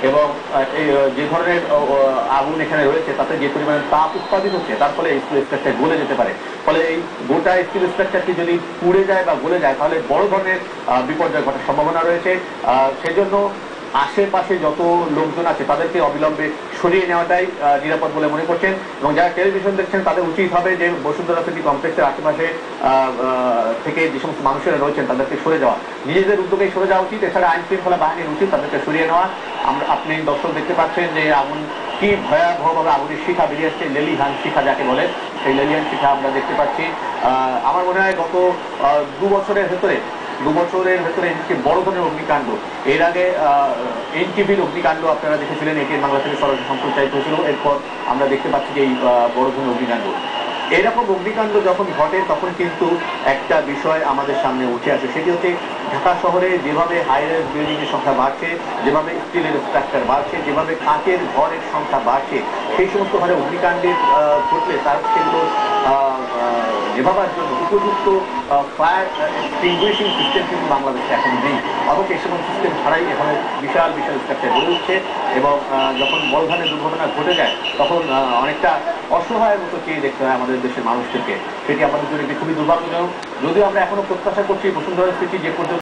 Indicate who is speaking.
Speaker 1: এবং এই যে ধরনের আগুন এখানে রয়েছে তাতে যে পরিমাণে তাপ উৎপাদিত হচ্ছে তার ফলে স্টিল স্ট্রাকচার গলে যেতে পারে। ফলে এই গোটা স্টিল স্ট্রাকচারটি যদি পুড়ে যায় বা গলে যায় তাহলে বড় ধরনের বিপর্যয় ঘটার সম্ভাবনা রয়েছে। সেজন্য আশেপাশে যত লোকজন আছে তাদেরকে অবিলম্বে সরিয়ে নেওয়াটাই নিরাপদ বলে মনে করছেন। এবং যারা টেলিভিশন দেখছেন তাদের উচিত হবে যে বসুন্ধরা সিটি কমপ্লেক্সের আশেপাশে থেকে যে সমস্ত মানুষেরা রয়েছেন তাদেরকে সরে যাওয়া, নিজেদের উদ্যোগে সরে যাওয়া উচিত। এছাড়া আইন শৃঙ্খলা বাহিনীর উচিত তাদেরকে সরিয়ে নেওয়া। আপনি দর্শক দেখতে পাচ্ছেন যে আগুন কি ভয়াবহভাবে আগুনের শিখা বেরিয়ে আসছে, লেলিহান শিখা যাকে বলে, সেই লেলিহান শিখা আমরা দেখতে পাচ্ছি। আমার মনে হয় গত 2 বছরের ভেতরে একটি বড় ধরনের অগ্নিকাণ্ড, এর আগে এনটিভির অগ্নিকাণ্ড আপনারা দেখেছিলেন, এটিএন বাংলা থেকে সরাসরি সম্প্রচারিত হয়েছিল। এরপর আমরা দেখতে পাচ্ছি যে এই বড় ধরনের অগ্নিকাণ্ড, এরকম অগ্নিকাণ্ড যখন ঘটে তখন কিন্তু একটা বিষয় আমাদের সামনে উঠে আসে, সেটি হচ্ছে ঢাকা শহরে যেভাবে হাইরাইজ বিল্ডিং এর সংখ্যা বাড়ছে, যেভাবে স্টিলের স্ট্রাকচার বাড়ছে, যেভাবে কাঁচের ঘরের সংখ্যা বাড়ছে, সেই সমস্ত ঘরে অগ্নিকাণ্ডের ঘটলে তার সেগুলো নেভাবার জন্য উপযুক্ত ফায়ার এক্সটিংগুইশিং সিস্টেম কিন্তু বাংলাদেশে এখন নেই। অথচ এই সমস্ত সিস্টেম ছাড়াই এখানে বিশাল বিশাল স্ট্রাকচার গড়ে উঠছে এবং যখন বড় ধরনের দুর্ঘটনা ঘটে যায় তখন অনেকটা অসহায়ের মতো চেয়ে দেখতে হয় আমাদের দেশের মানুষদেরকে। সেটি আমাদের জন্য খুবই দুর্ভাগ্যজনক। যদিও আমরা এখনো প্রত্যাশা করছি বসুন্ধরা সিটি যে পর্যন্ত